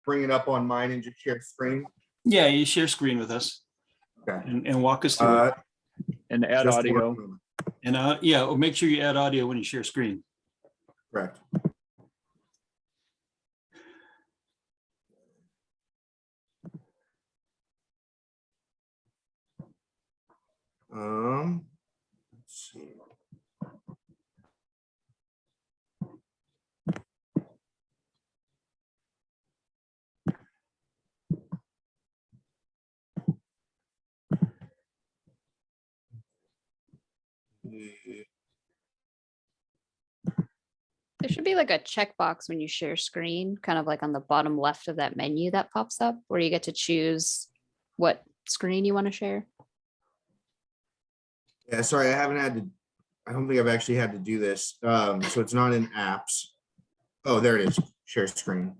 bring it up on mine and just share screen? Yeah, you share screen with us Okay. and walk us through it. And add Just audio. one moment. And yeah, well, make sure you add audio when you share screen. Correct. Let's see. There should be like a checkbox when you share screen, kind of like on the bottom left of that menu that pops up, where you get to choose what screen you want to share. Yeah, sorry, I haven't had to, I don't think I've actually had to do this. So it's not in apps. Oh, there it is. Share screen.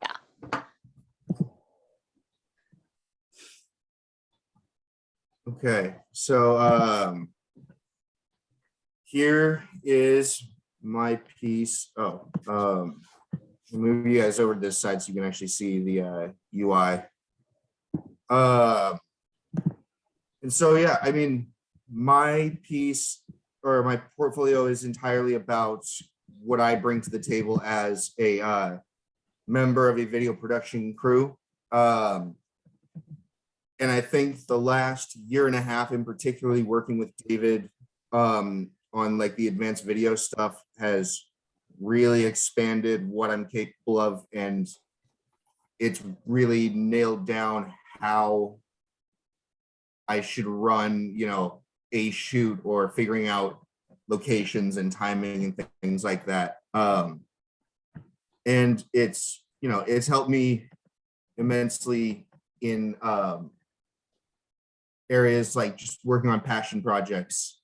Yeah. Okay, so here is my piece. Oh, I'll move you guys over to this side so you can actually see the UI. And so, yeah, I mean, my piece or my portfolio is entirely about what I bring to the table as a member of a video production crew. And I think the last year and a half, in particularly working with David on like the advanced video stuff, has really expanded what I'm capable of, and it's really nailed down how I should run, you know, a shoot, or figuring out locations and timing and things like that. And it's, you know, it's helped me immensely in areas like just working on passion projects.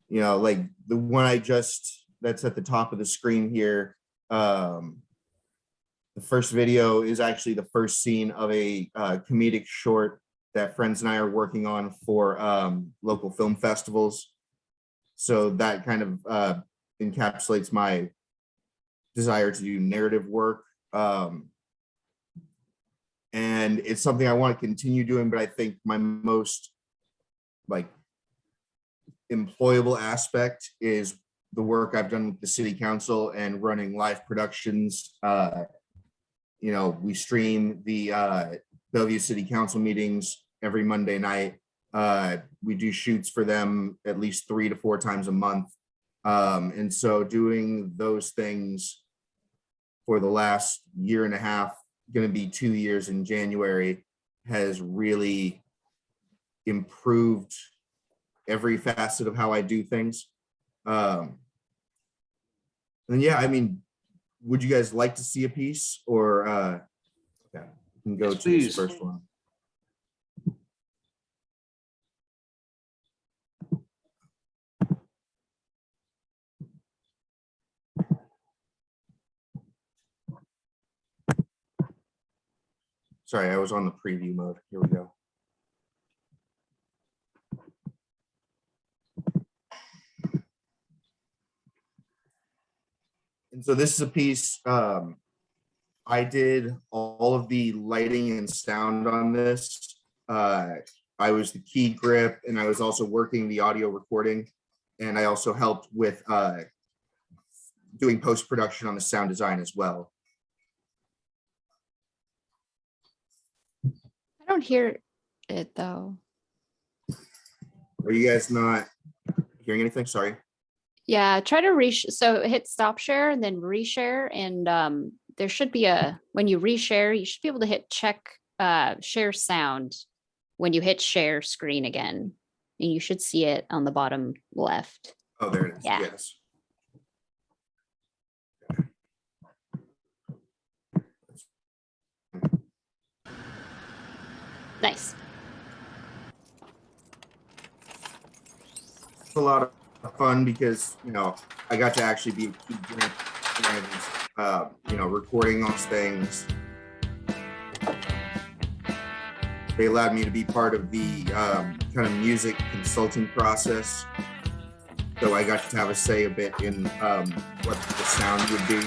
You know, like the one that's at the top of the screen here. The first video is actually the first scene of a comedic short that friends and I are working on for local film festivals. So that kind of encapsulates my desire to do narrative work. And it's something I want to continue doing, but I think my most like employable aspect is the work I've done with the city council and running live productions. You know, we stream the Bellevue City Council meetings every Monday night. We do shoots for them at least 3 to 4 times a month. And so doing those things for the last year and a half, going to be 2 years in January, has really improved every facet of how I do things. And yeah, I mean, would you guys like to see a piece, or okay, we can go Yes, to this please. first one. Sorry, I was on the preview mode. Here we go. And so this is a piece, I did all of the lighting and sound on this. I was the key grip, and I was also working the audio recording. And I also helped with doing post-production on the sound design as well. I don't hear it though. Are you guys not hearing anything? Sorry. Yeah, try to so hit stop share and then reshare, and there should be when you reshare, you should be able to hit check share sound when you hit share screen again, and you should see it on the bottom left. Oh, there it is. Yeah. Yes. Nice. It's a lot of fun because, you know, I got to actually be a key grip and, you know, recording those things. They allowed me to be part of the kind of music consulting process. So I got to have a say a bit in what the sound would be.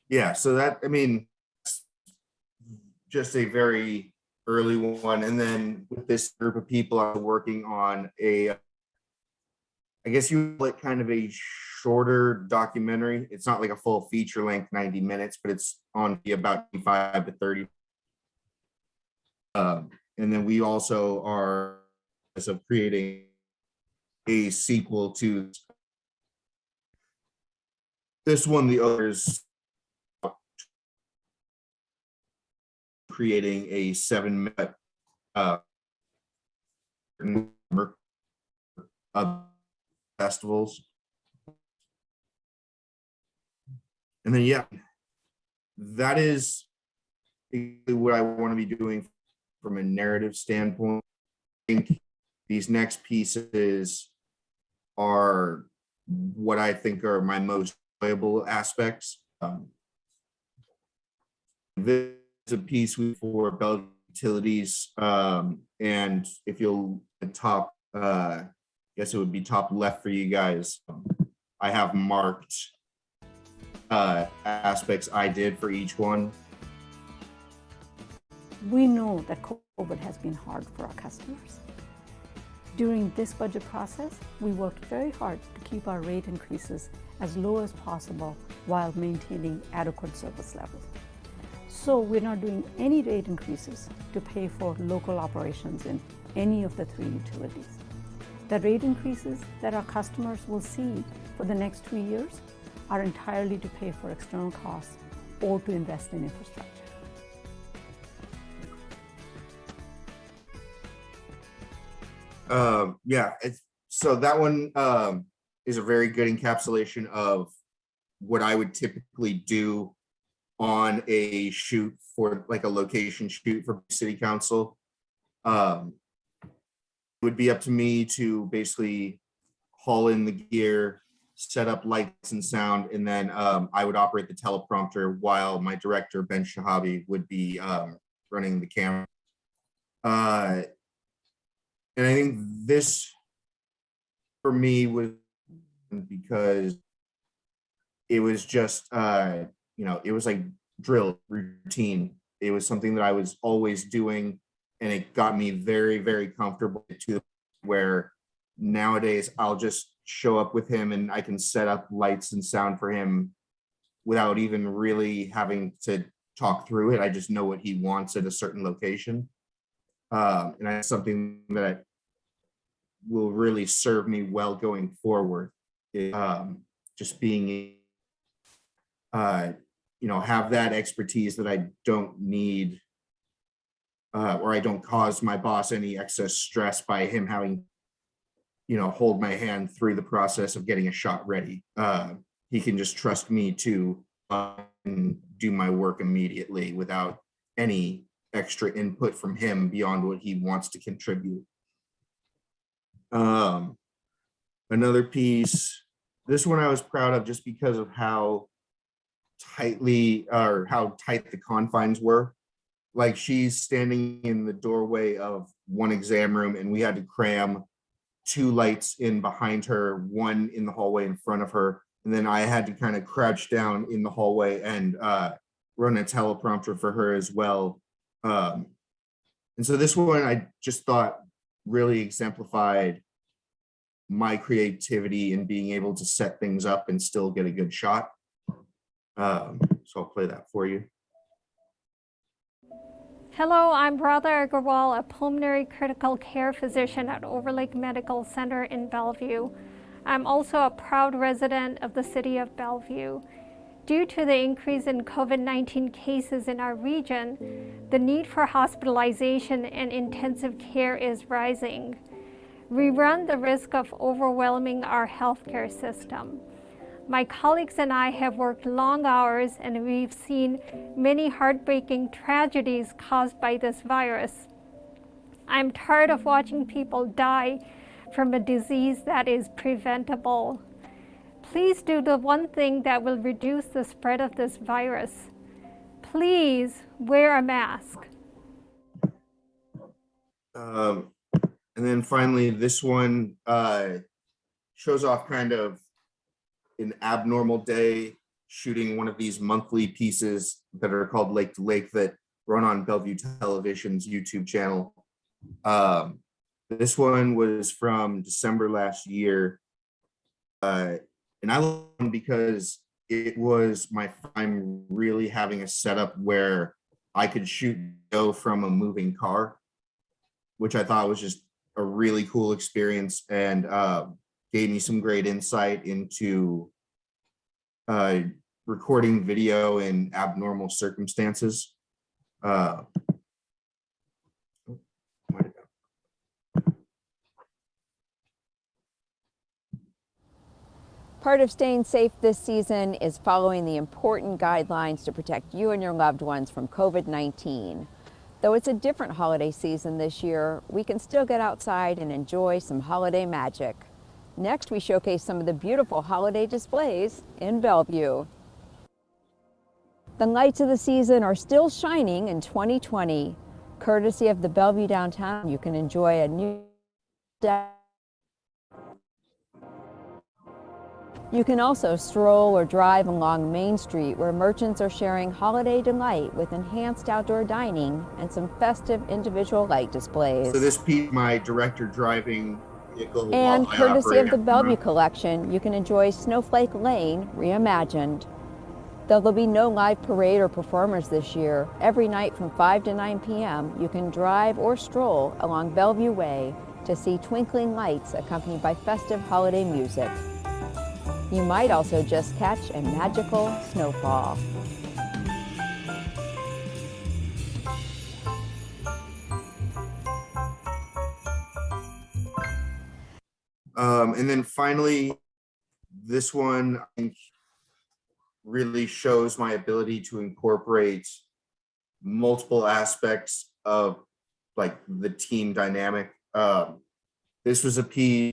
Yeah, so that, I mean, just a very early one. And then with this group of people, I'm working on I guess you call it kind of a shorter documentary. It's not like a full feature length, 90 minutes, but it's on the about 25 to 30. And then we also are of creating a sequel to this one. The others creating a 7-minute number of festivals. And then, yeah, that is what I want to be doing from a narrative standpoint. I think these next pieces are what I think are my most valuable aspects. This is a piece for Bellevue Utilities, and if you'll top, I guess it would be top left for you guys. I have marked aspects I did for each one. We know that COVID has been hard for our customers. During this budget process, we worked very hard to keep our rate increases as low as possible while maintaining adequate service levels. So we're not doing any rate increases to pay for local operations in any of the 3 utilities. The rate increases that our customers will see for the next 2 years are entirely to pay for external costs or to invest in infrastructure. Yeah, so that one is a very good encapsulation of what I would typically do on a shoot for like a location shoot for city council. It would be up to me to basically haul in the gear, set up lights and sound, and then I would operate the teleprompter while my director, Ben Shahabi, would be running the camera. And I think this, for me, was because it was just, it was like drill routine. It was something that I was always doing, and it got me very, very comfortable to where nowadays I'll just show up with him and I can set up lights and sound for him without even really having to talk through it. I just know what he wants at a certain location. And that's something that will really serve me well going forward. Just being, have that expertise that I don't need, or I don't cause my boss any excess stress by him having, hold my hand through the process of getting a shot ready. He can just trust me to do my work immediately without any extra input from him beyond what he wants to contribute. Another piece, this one I was proud of just because of how tight the confines were. Like, she's standing in the doorway of one exam room and we had to cram 2 lights in behind her, 1 in the hallway in front of her. And then I had to kind of crouch down in the hallway and run a teleprompter for her as well. And so this one I just thought really exemplified my creativity in being able to set things up and still get a good shot. So I'll play that for you. Hello, I'm Radha Agarwal, a pulmonary critical care physician at Overlake Medical Center in Bellevue. I'm also a proud resident of the city of Bellevue. Due to the increase in COVID-19 cases in our region, the need for hospitalization and intensive care is rising. We run the risk of overwhelming our healthcare system. My colleagues and I have worked long hours and we've seen many heartbreaking tragedies caused by this virus. I'm tired of watching people die from a disease that is preventable. Please do the one thing that will reduce the spread of this virus. Please wear a mask. And then finally, this one shows off kind of an abnormal day shooting one of these monthly pieces that are called Lake to Lake that run on Bellevue Television's YouTube channel. This one was from December last year. And I love it because it was my time really having a setup where I could shoot video from a moving car, which I thought was just a really cool experience, and gave me some great insight into recording video in abnormal circumstances. Part of staying safe this season is following the important guidelines to protect you and your loved ones from COVID-19. Though it's a different holiday season this year, we can still get outside and enjoy some holiday magic. Next, we showcase some of the beautiful holiday displays in Bellevue. The lights of the season are still shining in 2020. Courtesy of the Bellevue downtown, you can enjoy a new day. You can also stroll or drive along Main Street, where merchants are sharing holiday delight with enhanced outdoor dining and some festive individual light displays. So this piece, my director driving vehicle. And while I courtesy operate of the on Bellevue road. Collection, you can enjoy Snowflake Lane reimagined. Though there'll be no live parade or performers this year, every night from 5 to 9 p.m., you can drive or stroll along Bellevue Way to see twinkling lights accompanied by festive holiday music. You might also just catch a magical snowfall. And then finally, this one I think really shows my ability to incorporate multiple aspects of like the team dynamic. This was a piece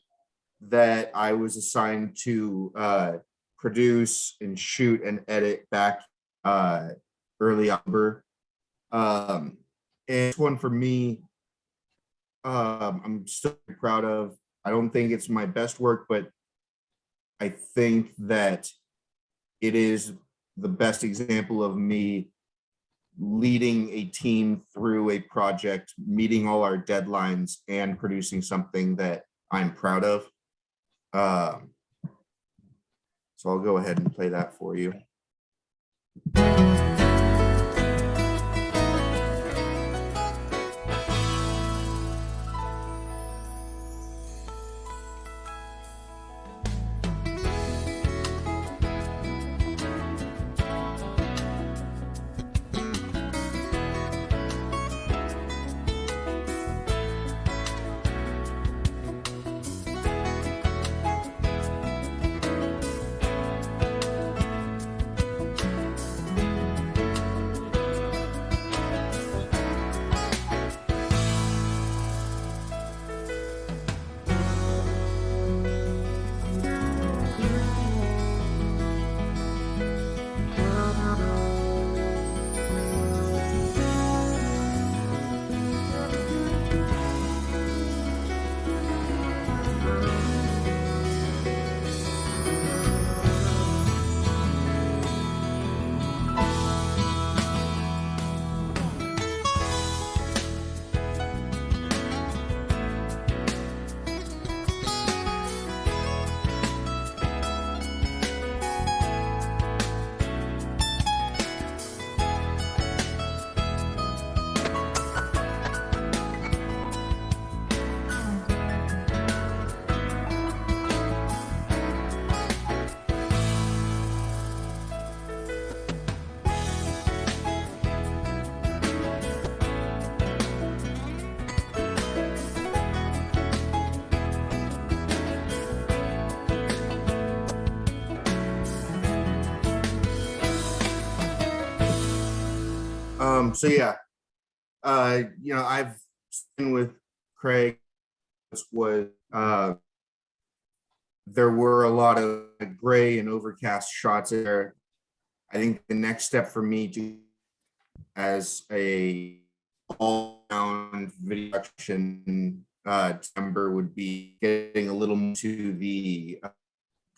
that I was assigned to produce and shoot and edit back early October. And this one for me, I'm still proud of. I don't think it's my best work, but I think that it is the best example of me leading a team through a project, meeting all our deadlines, and producing something that I'm proud of. So I'll go ahead and play that for you. So yeah, I've been with Craig. There were a lot of gray and overcast shots there. I think the next step for me to, as a all-round video production member, would be getting a little to the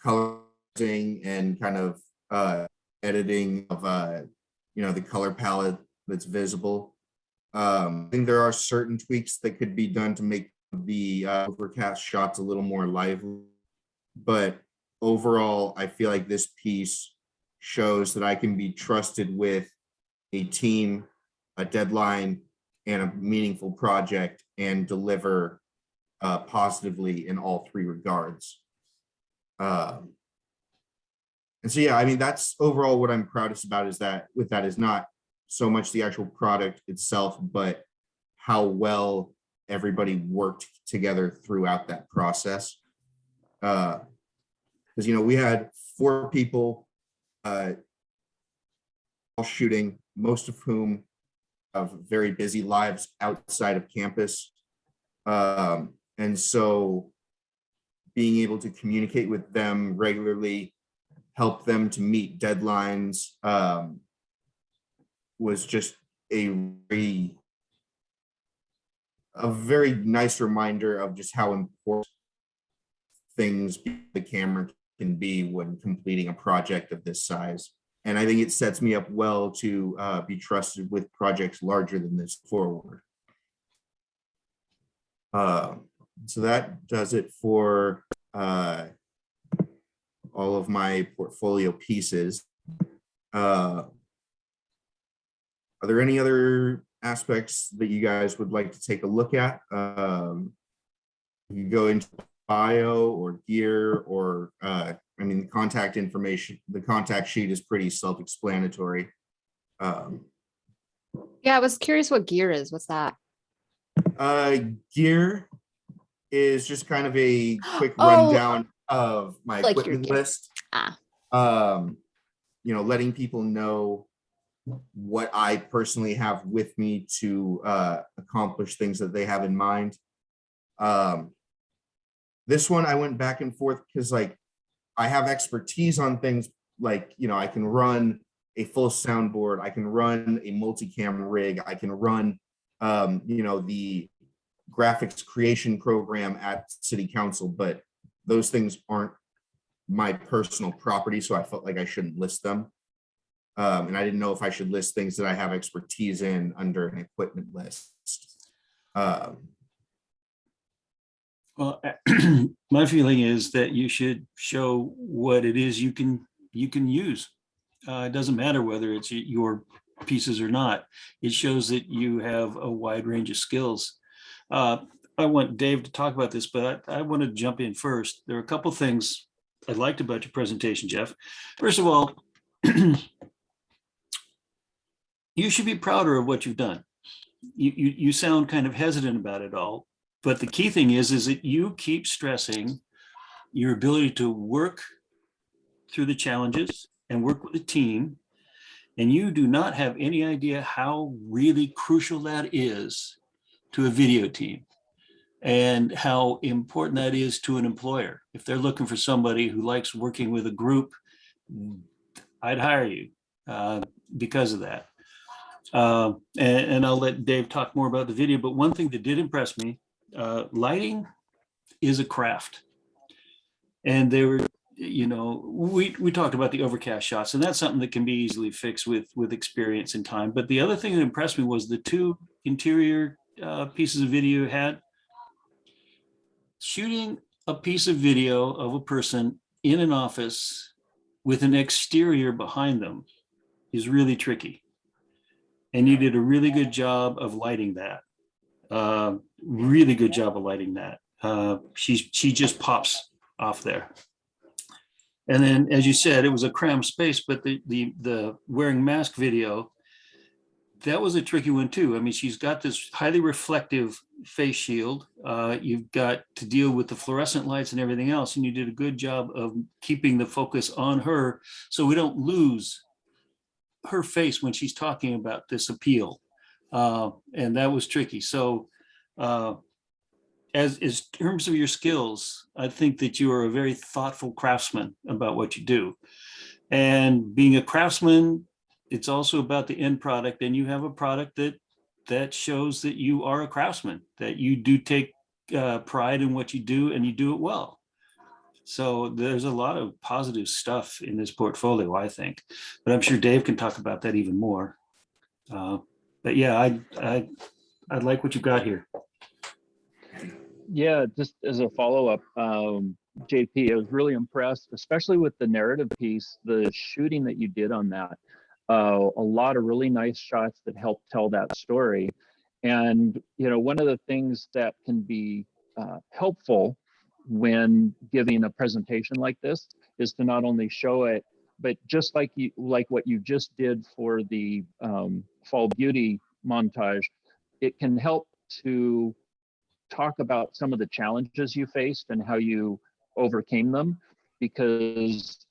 coloring and kind of editing of, the color palette that's visible. I think there are certain tweaks that could be done to make the overcast shots a little more lively. But overall, I feel like this piece shows that I can be trusted with a team, a deadline, and a meaningful project and deliver positively in all three regards. And so, yeah, I mean, that's overall what I'm proudest about is that is not so much the actual product itself, but how well everybody worked together throughout that process. Because, we had 4 people all shooting, most of whom have very busy lives outside of campus. And so being able to communicate with them regularly, help them to meet deadlines, was just a very nice reminder of just how important things the camera can be when completing a project of this size. And I think it sets me up well to be trusted with projects larger than this forward. So that does it for all of my portfolio pieces. Are there any other aspects that you guys would like to take a look at? You can go into bio or gear or the contact information. The contact sheet is pretty self-explanatory. Yeah, I was curious what gear is. What's that? Gear is just kind of a quick Oh, rundown of my like your equipment gear. list. Ah. Letting people know what I personally have with me to accomplish things that they have in mind. This one I went back and forth because I have expertise on things like, I can run a full soundboard, I can run a multicam rig, I can run the graphics creation program at City Council, but those things aren't my personal property, so I felt like I shouldn't list them. And I didn't know if I should list things that I have expertise in under an equipment list. Well, my feeling is that you should show what it is you can use. It doesn't matter whether it's your pieces or not. It shows that you have a wide range of skills. I want Dave to talk about this, but I want to jump in first. There are a couple things I liked about your presentation, Jeff. First of all, you should be prouder of what you've done. You sound kind of hesitant about it all, but the key thing is that you keep stressing your ability to work through the challenges and work with a team. And you do not have any idea how really crucial that is to a video team and how important that is to an employer. If they're looking for somebody who likes working with a group, I'd hire you because of that. And I'll let Dave talk more about the video, but one thing that did impress me, lighting is a craft. And they were, we talked about the overcast shots, and that's something that can be easily fixed with experience and time. But the other thing that impressed me was the 2 interior pieces of video you had. Shooting a piece of video of a person in an office with an exterior behind them is really tricky. And you did a really good job of lighting that. Really good job of lighting that. She just pops off there. And then, as you said, it was a cramped space, but the wearing mask video, that was a tricky one too. I mean, she's got this highly reflective face shield. You've got to deal with the fluorescent lights and everything else, and you did a good job of keeping the focus on her so we don't lose her face when she's talking about this appeal. And that was tricky. So as in terms of your skills, I think that you are a very thoughtful craftsman about what you do. And being a craftsman, it's also about the end product, and you have a product that shows that you are a craftsman, that you do take pride in what you do and you do it well. So there's a lot of positive stuff in this portfolio, I think, but I'm sure Dave can talk about that even more. But yeah, I like what you've got here. Yeah, just as a follow-up, JP, I was really impressed, especially with the narrative piece, the shooting that you did on that. A lot of really nice shots that help tell that story. And, you know, one of the things that can be helpful when giving a presentation like this is to not only show it, but just like what you just did for the Fall Beauty montage, it can help to talk about some of the challenges you faced and how you overcame them, because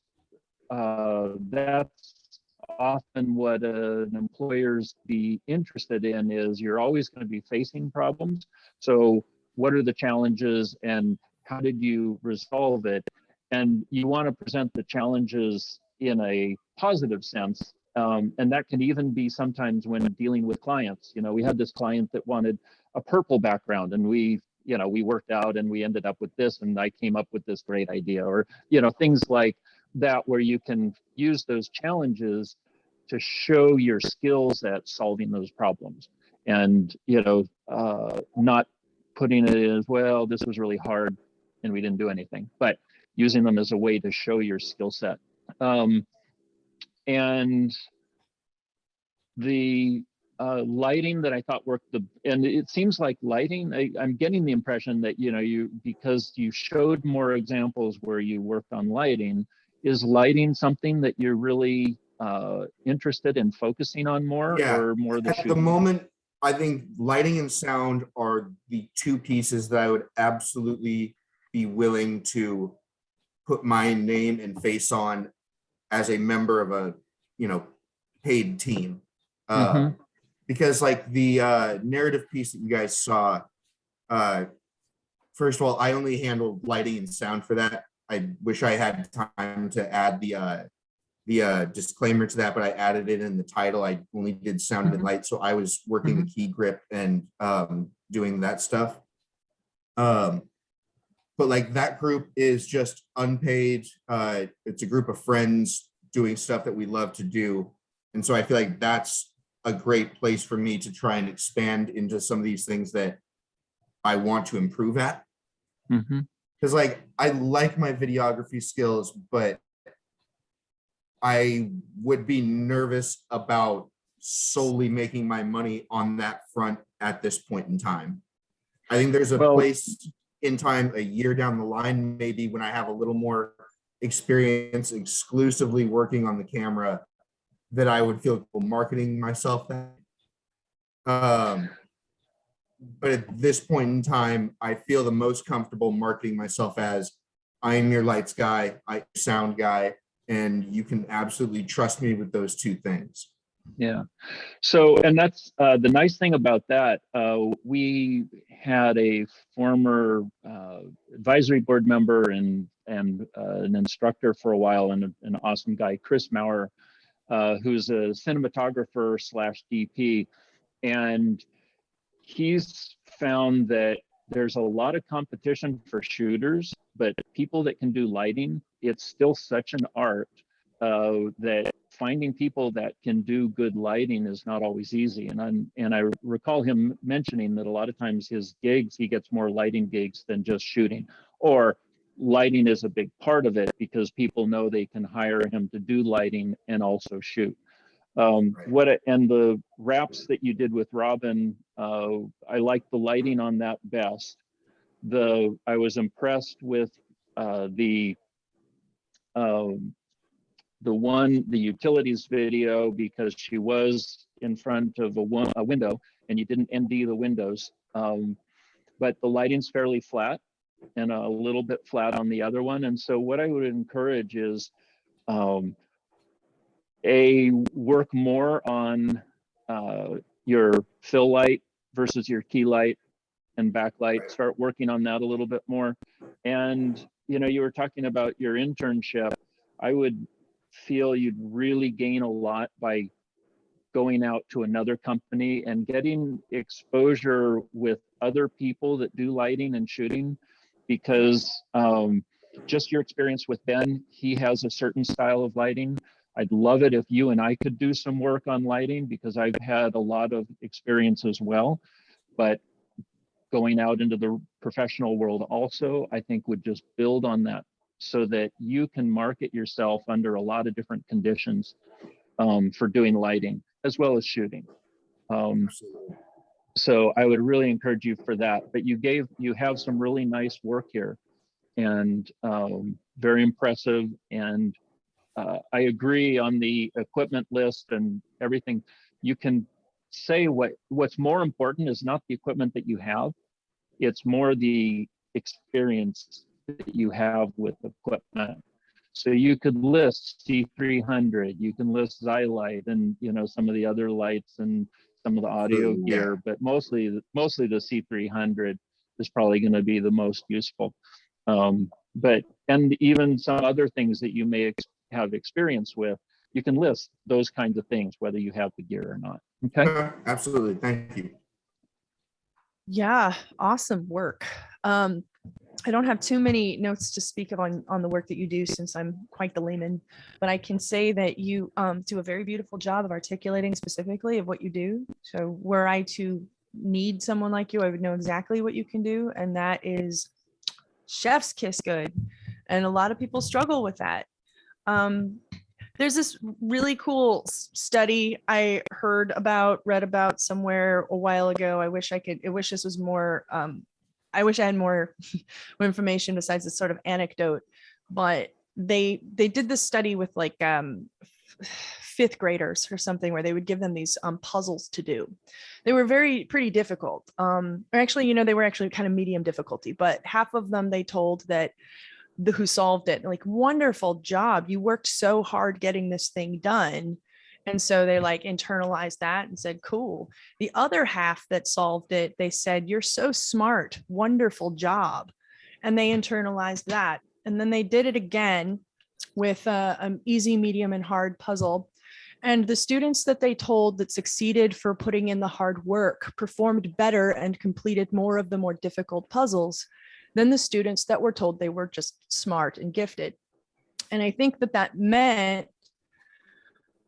that's often what an employer's be interested in. Is you're always going to be facing problems. So what are the challenges and how did you resolve it? And you want to present the challenges in a positive sense. And that can even be sometimes when dealing with clients. You know, we had this client that wanted a purple background, and we worked out and we ended up with this, and I came up with this great idea, or, you know, things like that, where you can use those challenges to show your skills at solving those problems. And, you know, not putting it as, well, this was really hard and we didn't do anything, but using them as a way to show your skill set. And the lighting that I thought worked, and it seems like lighting, I'm getting the impression that, you know, because you showed more examples where you worked on lighting, is lighting something that you're really interested in focusing on more, Yeah, or more the at shooting? the moment, I think lighting and sound are the two pieces that I would absolutely be willing to put my name and face on as a member of a, you know, paid team. Because like the narrative piece that you guys saw, first of all, I only handled lighting and sound for that. I wish I had time to add the disclaimer to that, but I added it in the title. I only did sound and light, so I was working the key grip and doing that stuff. But like that group is just unpaid. It's a group of friends doing stuff that we love to do, and so I feel like that's a great place for me to try and expand into some of these things that I want to improve at. Because like I like my videography skills, but I would be nervous about solely making my money on that front at this point in time. I think there's a place in time, a year down the line, maybe, when I have a little more experience exclusively working on the camera, that I would feel marketing myself that. But at this point in time, I feel the most comfortable marketing myself as, I am your lights guy, I sound guy, and you can absolutely trust me with those two things. Yeah. So, and that's the nice thing about that. We had a former advisory board member and an instructor for a while, and an awesome guy, Chris Maurer, who's a cinematographer / DP. And he's found that there's a lot of competition for shooters, but people that can do lighting, it's still such an art that finding people that can do good lighting is not always easy. And I recall him mentioning that a lot of times his gigs, he gets more lighting gigs than just shooting, or lighting is a big part of it because people know they can hire him to do lighting and also shoot. And the wraps that you did with Robin, I like the lighting on that best. I was impressed with the utilities video, because she was in front of a window and you didn't ND the windows, but the lighting's fairly flat and a little bit flat on the other one. And so what I would encourage is work more on your fill light versus your key light and backlight. Start working on that a little bit more. And, you know, you were talking about your internship. I would feel you'd really gain a lot by going out to another company and getting exposure with other people that do lighting and shooting, because just your experience with Ben, he has a certain style of lighting. I'd love it if you and I could do some work on lighting, because I've had a lot of experience as well. But going out into the professional world also, I think would just build on that, so that you can market yourself under a lot of different conditions for doing lighting as well as shooting. Absolutely. So I would really encourage you for that. But you have some really nice work here, and very impressive. And I agree on the equipment list and everything. You can say what's more important is not the equipment that you have, it's more the experience that you have with equipment. So you could list C300, you can list Xylight, and some of the other lights and some of the audio gear, but mostly the C300 is probably going to be the most useful. And even some other things that you may have experience with, you can list those kinds of things, whether you have the gear or not. Okay. Absolutely. Thank you. Yeah, awesome work. I don't have too many notes to speak of on the work that you do, since I'm quite the layman, but I can say that you do a very beautiful job of articulating specifically of what you do. So were I to need someone like you, I would know exactly what you can do. And that is chef's kiss good. And a lot of people struggle with that. There's this really cool study I read about somewhere a while ago. I wish this was more, I wish I had more information besides this sort of anecdote, but they did this study with like fifth graders or something, where they would give them these puzzles to do. They were pretty difficult. Or actually, they were actually kind of medium difficulty, but half of them, they told that who solved it, like, wonderful job, you worked so hard getting this thing done. And so they like internalized that and said, cool. The other half that solved it, they said, you're so smart, wonderful job. And they internalized that. And then they did it again with an easy, medium, and hard puzzle. And the students that they told that succeeded for putting in the hard work performed better and completed more of the more difficult puzzles than the students that were told they were just smart and gifted. And I think that meant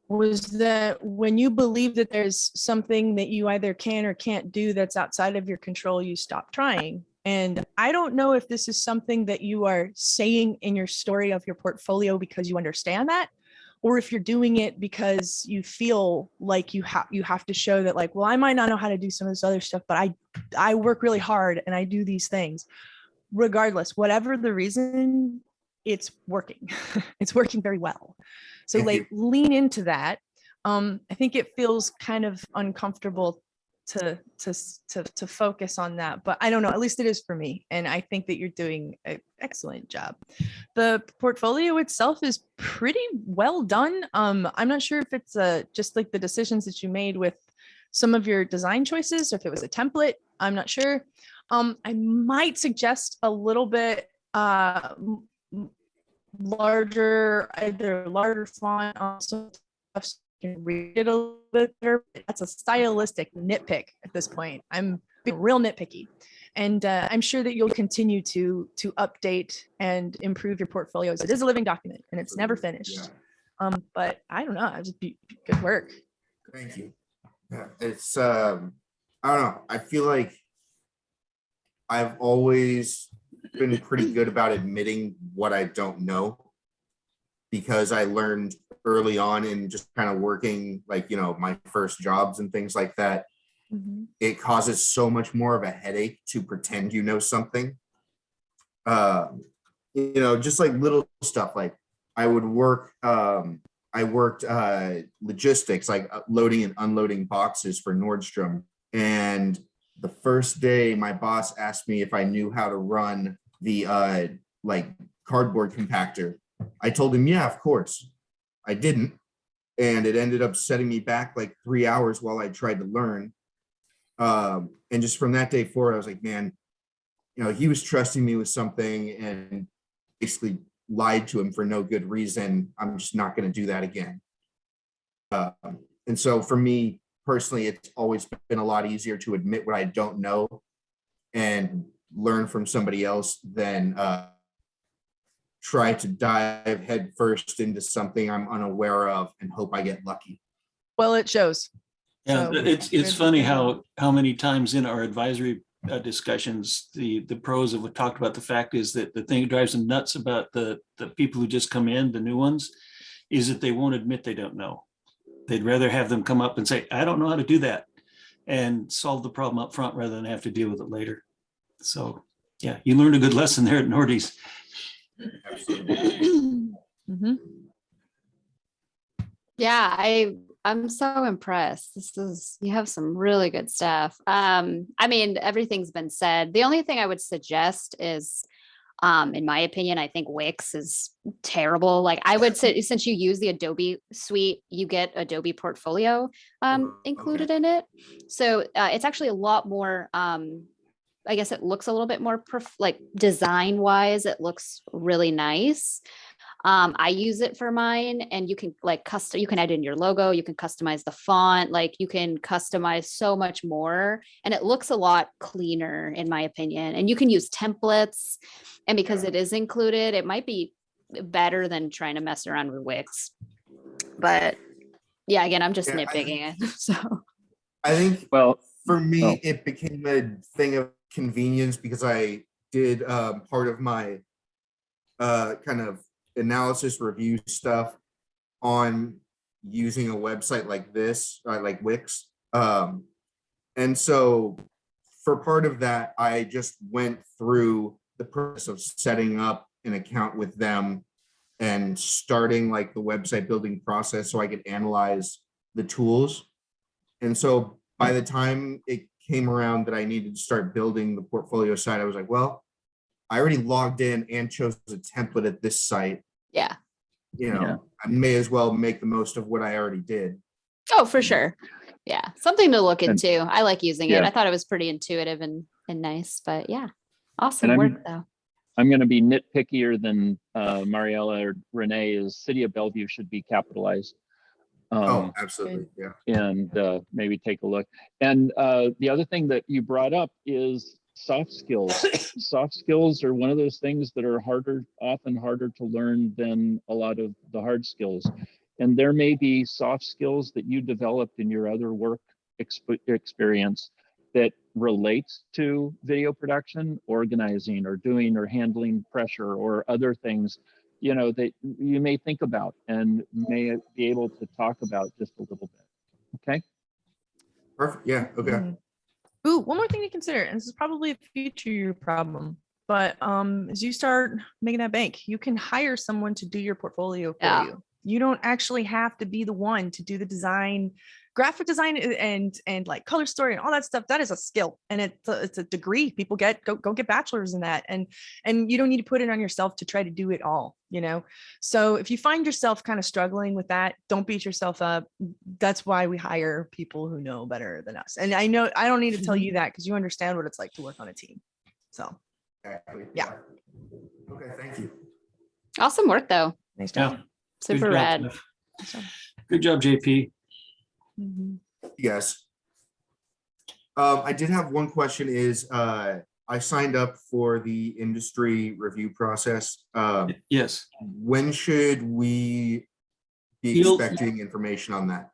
was that when you believe that there's something that you either can or can't do that's outside of your control, you stop trying. And I don't know if this is something that you are saying in your story of your portfolio because you understand that, or if you're doing it because you feel like you have to show that, like, well, I might not know how to do some of this other stuff, but I work really hard and I do these things. Regardless, whatever the reason, it's working. It's working very well. So lean into that. I think it feels kind of uncomfortable to focus on that, but I don't know, at least it is for me. And I think that you're doing an excellent job. The portfolio itself is pretty well done. I'm not sure if it's just like the decisions that you made with some of your design choices, or if it was a template, I'm not sure. I might suggest a little bit larger font, also so you can read it a little bit better. That's a stylistic nitpick at this point. I'm being real nitpicky, and I'm sure that you'll continue to update and improve your portfolios. It is a living document, and it's never finished. But I don't know. It's just good work. Thank you. Yeah, it's I don't know. I feel like I've always been pretty good about admitting what I don't know, because I learned early on in just kind of working, like, my first jobs and things like that. Mm-hmm. It causes so much more of a headache to pretend you know something. Just like little stuff, like I would work, I worked logistics, like loading and unloading boxes for Nordstrom. And the first day, my boss asked me if I knew how to run the like cardboard compactor. I told him, yeah, of course. I didn't. And it ended up setting me back like 3 hours while I tried to learn. And just from that day forward, I was like, man, he was trusting me with something and basically lied to him for no good reason. I'm just not going to do that again. And so for me personally, it's always been a lot easier to admit what I don't know and learn from somebody else than try to dive headfirst into something I'm unaware of and hope I get lucky. Well, it shows. Yeah, So, it's good- funny good job. how many times in our advisory discussions, the pros have talked about the fact is that the thing that drives them nuts about the people who just come in, the new ones, is that they won't admit they don't know. They'd rather have them come up and say, I don't know how to do that, and solve the problem up front rather than have to deal with it later. So yeah, you learned a good lesson there at Nordy's. Mhm. Yeah, I'm so impressed. You have some really good stuff. I mean, everything's been said. The only thing I would suggest is, in my opinion, I think Wix is terrible. Like, I would say, since you use the Adobe suite, you get Adobe Portfolio included in it. So it's actually a lot more, I guess it looks a little bit more like design wise, it looks really nice. I use it for mine, and you can like you can add in your logo, you can customize the font, like you can customize so much more, and it looks a lot cleaner in my opinion. And you can use templates, and because it is included, it might be better than trying to mess around with Wix. But yeah, again, I'm just Yeah, nitpicking it. So I think Well, for me, Oh. it became a thing of convenience because I did part of my kind of analysis review stuff on using a website like this, like Wix. And so for part of that, I just went through the process of setting up an account with them and starting like the website building process so I could analyze the tools. And so by the time it came around that I needed to start building the portfolio site, I was like, well, I already logged in and chose a template at this site. yeah. You know, Yeah. I may as well make the most of what I already did. Oh, for sure. Yeah. Something to look And- into. I like using it. Yeah. I thought it was pretty intuitive and nice, but yeah. Awesome I'm- work though. I'm going to be nitpickier than Mariella or Renee. Is City of Bellevue should be capitalized. Oh, absolutely. Yeah. And maybe take a look. And the other thing that you brought up is soft skills. Soft skills are one of those things that are often harder to learn than a lot of the hard skills. And there may be soft skills that you developed in your other work experience that relates to video production, organizing, or doing or handling pressure or other things, you know, that you may think about and may be able to talk about just a little bit. Okay. Perfect. Yeah. Okay. Mhm. Ooh, one more thing to consider, and this is probably a future year problem, but as you start making that bank, you can hire someone to do your portfolio for Yeah. you. You don't actually have to be the one to do the design, graphic design, and like color story and all that stuff. That is a skill, and it's a degree people get. Go get bachelors in that, and you don't need to put it on yourself to try to do it all. You know, so if you find yourself kind of struggling with that, don't beat yourself up. That's why we hire people who know better than us. And I know I don't need to tell you that because you understand what it's like to work on a team. So Exactly. Yeah. Okay. Thank you. Awesome work though. nice Yeah. job. Good Super job, rad. Jeff. Awesome. Good job, JP. Mhm. Yes. I did have one question is I signed up for the industry review process. Yes. When should we be You'll- expecting information on that?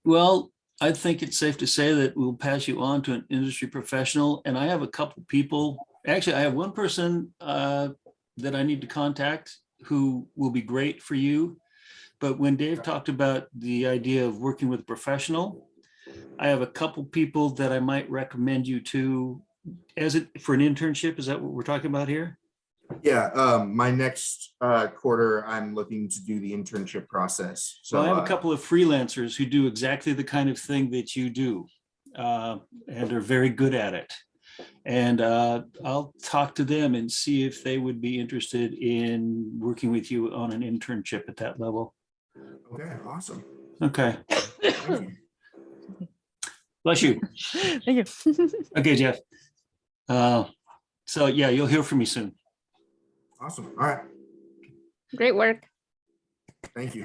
Well, I think it's safe to say that we'll pass you on to an industry professional. And I have a couple people, actually, I have one person that I need to contact who will be great for you. But when Dave talked about the idea of working with a professional, I have a couple people that I might recommend you to for an internship. Is that what we're talking about here? Yeah, my next quarter, I'm looking to do the internship process. So So I have a couple of freelancers who do exactly the kind of thing that you do and are very good at it. And I'll talk to them and see if they would be interested in working with you on an internship at that level. okay, awesome. Okay. Thank you. Bless you. Thank you. Okay, Jeff. So yeah, you'll hear from me soon. Awesome. All right. Great work. Thank you.